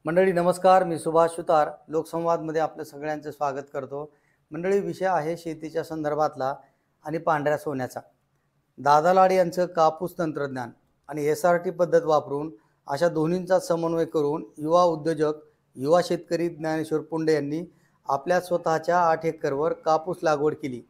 मंडळी नमस्कार, मी सुभाष सुतार लोकसंवादमध्ये आपलं सगळ्यांचं स्वागत करतो। मंडळी, विषय आहे शेतीच्या संदर्भातला आणि पांढऱ्या सोन्याचा। दादा लाड यांचं कापूस तंत्रज्ञान आणि SRT पद्धत वापरून अशा दोन्हींचा समन्वय करून युवा उद्योजक युवा शेतकरी ज्ञानेश्वर पुंडे यांनी आपल्या स्वतःच्या 8 एकरवर कापूस लागवड केली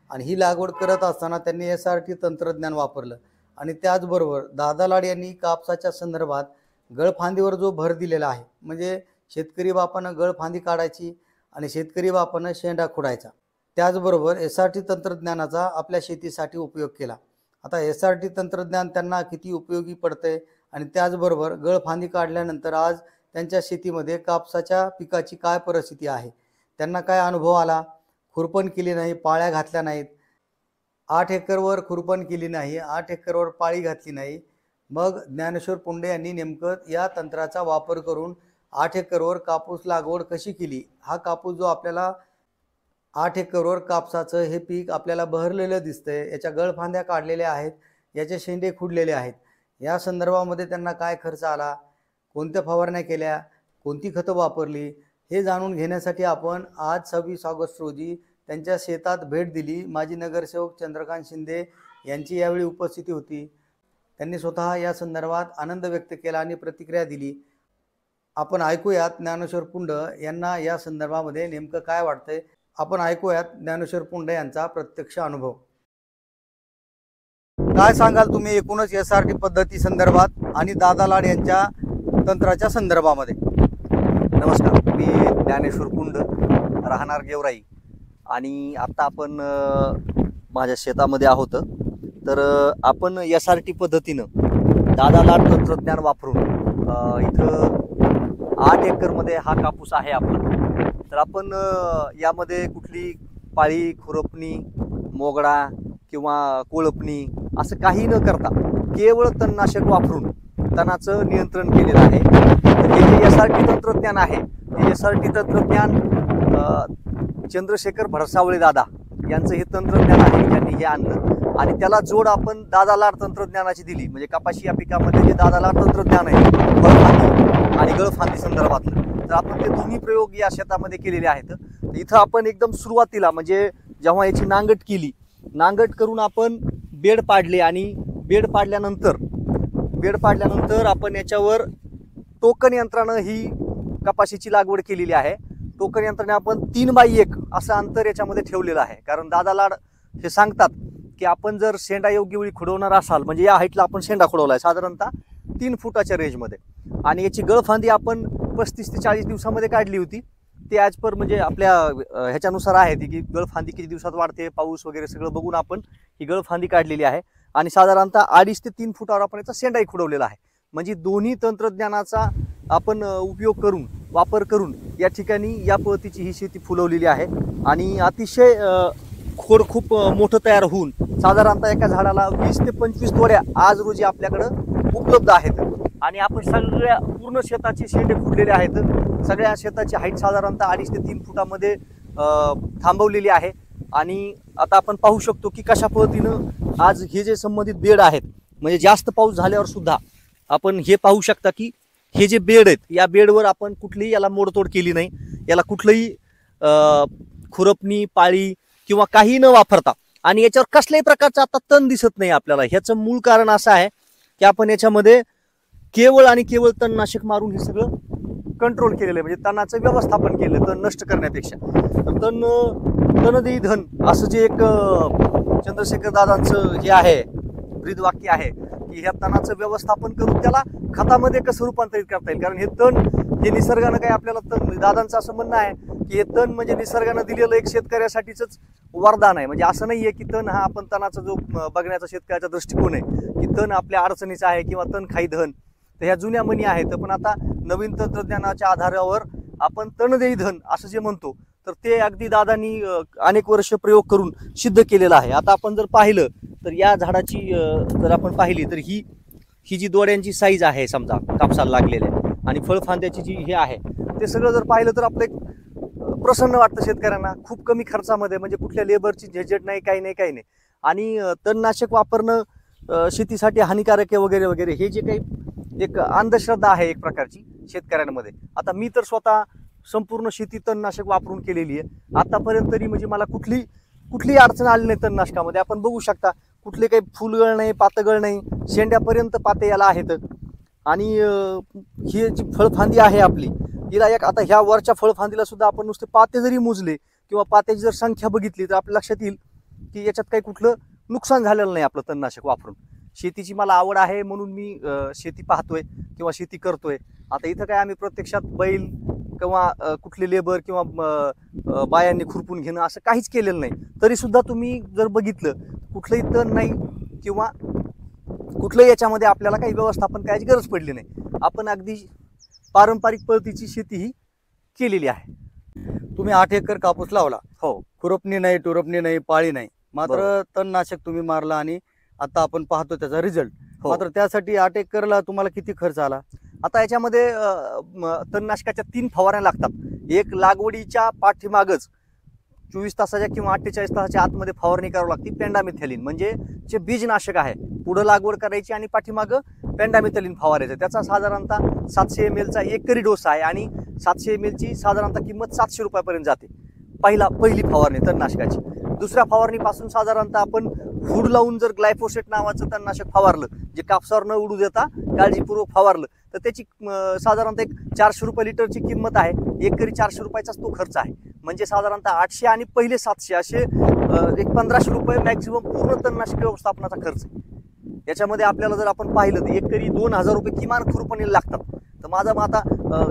आणि ही लागवड करत असताना त्यांनी SRT तंत्रज्ञान वापरलं आणि त्याचबरोबर दादा लाड यांनी कापसाच्या संदर्भात गळफांदीवर जो भर दिलेला आहे, म्हणजे शेतकरी बापानं गळफांदी काढायची आणि शेतकरी बापानं शेंडा खुडायचा। त्याचबरोबर SRT तंत्रज्ञानाचा आपल्या शेतीसाठी उपयोग केला। आता SRT तंत्रज्ञान त्यांना किती उपयोगी पडते आणि त्याचबरोबर गळफांदी काढल्यानंतर आज त्यांच्या शेतीमध्ये कापसाच्या पिकाची काय परिस्थिती आहे, त्यांना काय अनुभव आला, खुरपण केली नाही, पाळ्या घातल्या नाहीत, 8 एकरवर खुरपण केली नाही, 8 एकरवर पाळी घातली नाही। मग ज्ञानेश्वर पुंडे यांनी नेमकं या तंत्राचा वापर करून 8 एकरवर कापूस लागवड कशी केली। हा कापूस जो आपल्याला 8 एकरवर कापसाचं हे पीक आपल्याला बहरलेलं दिसतंय, याच्या गळफांद्या काढलेल्या आहेत, याचे शेंडे खुडलेले आहेत। या संदर्भामध्ये त्यांना काय खर्च आला, कोणत्या फवारण्या केल्या, कोणती खतं वापरली, हे जाणून घेण्यासाठी आपण आज 26 ऑगस्ट रोजी त्यांच्या शेतात भेट दिली। माजी नगरसेवक चंद्रकांत शिंदे यांची यावेळी उपस्थिती होती। त्यांनी स्वतः या संदर्भात आनंद व्यक्त केला आणि प्रतिक्रिया दिली। आपण ऐकूयात ज्ञानेश्वर पुंडे यांना या संदर्भामध्ये नेमकं काय वाटतंय। आपण ऐकूयात ज्ञानेश्वर पुंडे यांचा प्रत्यक्ष अनुभव। काय सांगाल तुम्ही एकूणच SRT पद्धती संदर्भात आणि दादा लाड यांच्या तंत्राच्या संदर्भामध्ये? नमस्कार, मी ज्ञानेश्वर पुंडे, राहणार गेवराई आणि आता आपण माझ्या शेतामध्ये आहोत। तर आपण SRT पद्धतीनं दादा लाड तंत्रज्ञान वापरून इथं 8 एकरमध्ये हा कापूस आहे आपला। तर आपण यामध्ये कुठली पाळी, खुरपणी, मोगडा किंवा कोळपणी असं काही न करता केवळ तणनाशक वापरून तणाचं नियंत्रण केलेलं आहे। तर हे जे SRT तंत्रज्ञान आहे, हे SRT तंत्रज्ञान चंद्रशेखर भडसावळे दादा यांचं हे तंत्रज्ञान आहे, ज्यांनी हे आणलं आणि त्याला जोड आपण दादा लाड तंत्रज्ञानाची दिली। म्हणजे कपाशी या पिकामध्ये जे दादा लाड तंत्रज्ञान आहे फळफांदी आणि गळफांदी संदर्भातलं, तर आपण ते दोन्ही प्रयोग या शेतामध्ये केलेले आहेत। इथं आपण एकदम सुरुवातीला म्हणजे जेव्हा याची नांगट केली, नांगट करून आपण बेड पाडले आणि बेड पाडल्यानंतर आपण याच्यावर टोकन यंत्रानं ही कपाशीची लागवड केलेली आहे। टोकन यंत्राने आपण 3x1 असं अंतर याच्यामध्ये ठेवलेलं आहे, कारण दादा लाड हे सांगतात की आपण जर शेंडा योग्य वेळी खुडवणार असाल, म्हणजे या हाईटला आपण शेंडा खुडवला आहे साधारणतः 3 फुटाच्या रेंजमध्ये, आणि याची गळफांदी आपण 35 ते 40 दिवसामध्ये काढली होती। ते ॲज पर म्हणजे आपल्या ह्याच्यानुसार आहे ती की गळफांदी किती दिवसात वाढते, पाऊस वगैरे सगळं बघून आपण ही गळफांदी काढलेली आहे आणि साधारणतः 2.5 ते 3 फुटावर आपण याचा शेंडाही खुडवलेला आहे। म्हणजे दोन्ही तंत्रज्ञानाचा आपण उपयोग करून वापर करून या ठिकाणी या पद्धतीची ही शेती फुलवलेली आहे आणि अतिशय खोड खूप मोठं तयार होऊन साधारणतः एका झाडाला 20 ते 25 तोड्या आज रोजी आपल्याकडं उपलब्ध आहेत आणि आपण सगळ्या पूर्ण शेताचे शेंडे खुडलेले आहेत। सगळ्या शेताची हाईट साधारणतः 2.5 ते 3 फुटामध्ये थांबवलेली आहे आणि आता आपण पाहू शकतो की कशा पद्धतीनं आज हे जे संबंधित बेड आहेत, म्हणजे जास्त पाऊस झाल्यावर सुद्धा आपण हे पाहू शकता की हे जे बेड आहेत, या बेडवर आपण कुठलीही याला मोडतोड केली नाही, याला कुठलंही खुरपणी, पाळी किंवा काही न वापरता, आणि याच्यावर कसल्याही प्रकारचं आता तण दिसत नाही आपल्याला। ह्याचं मूळ कारण असं आहे की आपण याच्यामध्ये केवळ आणि केवळ तणनाशक मारून हे सगळं कंट्रोल केलेलं आहे, म्हणजे तणाचं व्यवस्थापन केलं तण नष्ट करण्यापेक्षा। तण देई धन असं जे एक चंद्रशेखर दादांचं हे आहे ब्रीदवाक्य आहे की ह्या तणाचं व्यवस्थापन करून त्याला खतामध्ये कसं रूपांतरित करता येईल, कारण हे तण हे निसर्गानं काय आपल्याला तण, दादांचं असं म्हणणं आहे की हे तण म्हणजे निसर्गानं दिलेलं एक शेतकऱ्यासाठीच वरदान आहे। म्हणजे असं नाहीये की तण हा आपण तणाचा जो बघण्याचा शेतकऱ्याचा दृष्टिकोन आहे की तण आपल्या अडचणीचा आहे किंवा तण खाई धन, तर ह्या जुन्या म्हणी आहेत। पण आता नवीन तंत्रज्ञानाच्या आधारावर आपण तण देई धन असं जे म्हणतो, तर ते अगदी दादांनी अनेक वर्ष प्रयोग करून सिद्ध केलेलं आहे। आता आपण जर पाहिलं तर या झाडाची जर आपण पाहिली तर ही जी दोड्यांची साईज आहे समजा कापसाला लागलेल्या आणि फळफांद्याची जी हे आहे, ते सगळं जर पाहिलं तर आपलं एक प्रसन्न वाटतं शेतकऱ्यांना। खूप कमी खर्चामध्ये, म्हणजे कुठल्या लेबरची झेझट नाही, काही नाही आणि तणनाशक वापरणं शेतीसाठी हानिकारक आहे वगैरे वगैरे, हे जे काही एक अंधश्रद्धा आहे एक प्रकारची, शेतकऱ्यांमध्ये. आता मी तर स्वतः संपूर्ण शेती तणनाशक वापरून केलेली आहे आतापर्यंत तरी, म्हणजे मला कुठलीही अडचण आली नाही तणनाशकामध्ये. आपण बघू शकता कुठले काही फुलगळ नाही, पातगळ नाही, शेंड्यापर्यंत पाते याला आहेत. आणि ही जी फळफांदी आहे आपली, हिला आता ह्या वरच्या फळफांदीला सुद्धा आपण नुसते पाते जरी मोजले किंवा पात्याची जर संख्या बघितली तर आपल्या लक्षात येईल की याच्यात काही कुठलं नुकसान झालेलं नाही आपलं तणनाशक वापरून. शेतीची मला आवड आहे म्हणून मी शेती पाहतोय किंवा शेती करतोय. आता इथं काय आम्ही प्रत्यक्षात बैल किंवा कुठले लेबर किंवा बायांनी खुरपून घेणं असं काहीच केलेलं नाही. तरी सुद्धा तुम्ही जर बघितलं कुठलंही तण नाही किंवा कुठलंही याच्यामध्ये आपल्याला काही व्यवस्थापन करायची गरज पडली नाही. आपण अगदी पारंपरिक पद्धतीची शेती ही केलेली आहे. तुम्ही 8 एकर कापूस लावला, हो, खुरपणी नाही, टुरपणी नाही, पाळी नाही, मात्र बरोबर. तणनाशक तुम्ही मारला आणि आता आपण पाहतो त्याचा रिझल्ट. हो. मात्र त्यासाठी 8 एकरला तुम्हाला किती खर्च आला? आता याच्यामध्ये तणनाशकाच्या 3 फवारण्या लागतात. एक लागवडीच्या पाठीमागच 24 तासाच्या किंवा 48 तासाच्या आतमध्ये फवारणी करावी लागते पेंडामिथॅलिन, म्हणजे जे बीजनाशक आहे. पुढं लागवड करायची आणि पाठीमागं पेंडामिथॅलिन फवारायचं. त्याचा साधारणतः 700 ml चा एकरी डोस आहे आणि 700 ml ची साधारणतः किंमत 700 रुपयापर्यंत जाते पहिली फवारणी तणनाशकाची. दुसऱ्या फवारणीपासून साधारणतः आपण हुड लावून जर ग्लायफोसेट नावाचं तणनाशक फवारलं, जे कापसावर न उडू देता काळजीपूर्वक फवारलं, तर त्याची साधारणतः एक 400 रुपये लिटरची किंमत आहे. एकरी 400 रुपयाचाच तो खर्च आहे. म्हणजे साधारणतः 800 आणि पहिले 700 असे एक 1500 रुपये मॅक्झिमम पूर्ण तणनाशक व्यवस्थापनाचा खर्च आहे. याच्यामध्ये आपल्याला जर आपण पाहिलं तर एकरी 2000 रुपये किमान खुरपणीला लागतात. तर माझा मग आता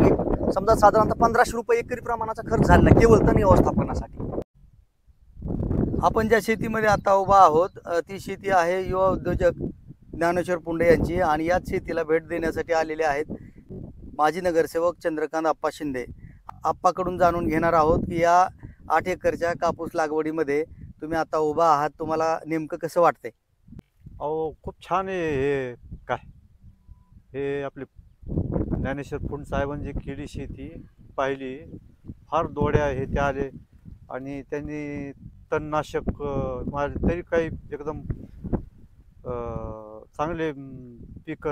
एक समजा साधारणतः 1500 रुपये एकरी प्रमाणाचा खर्च झालेला केवळ तण व्यवस्थापनासाठी. आपण ज्या शेतीमध्ये आता उभा आहोत ती शेती आहे युवा उद्योजक ज्ञानेश्वर पुंडे यांची, आणि याच शेतीला भेट देण्यासाठी आलेले आहेत माजी नगरसेवक चंद्रकांत आप्पा शिंदे. आप्पाकडून जाणून घेणार आहोत की या 8 एकरच्या कापूस लागवडीमध्ये तुम्ही आता उभा आहात, तुम्हाला नेमकं कसं वाटतंय? अहो, खूप छान आहे. हे काय हे आपले ज्ञानेश्वर फुंड साहेबांनी केली शेती पाहिली, फार दोड्या हे ते आले आणि त्यांनी तणनाशक मारले तरी काही एकदम चांगले पीक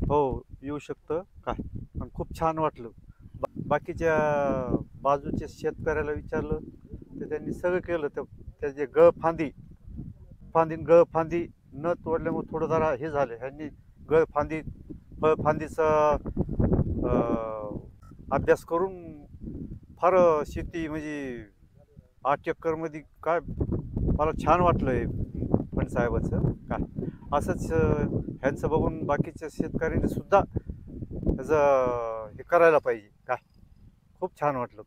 हो येऊ शकतं काय. आणि खूप छान वाटलं. बाकीच्या बाजूच्या शेतकऱ्याला विचारलं तर त्यांनी सगळं केलं. त्याचे गळफांदी न तोडल्यामुळे थोडं जरा हे झालं. ह्यांनी फळफांदीचा अभ्यास करून फार शेती म्हणजे 8 एकरमध्ये काय मला छान वाटलं हे फणसाहेबाचं काय. असंच ह्यांचं बघून बाकीच्या शेतकऱ्यांनी सुद्धा ह्याचं हे करायला पाहिजे काय. खूप छान वाटलं.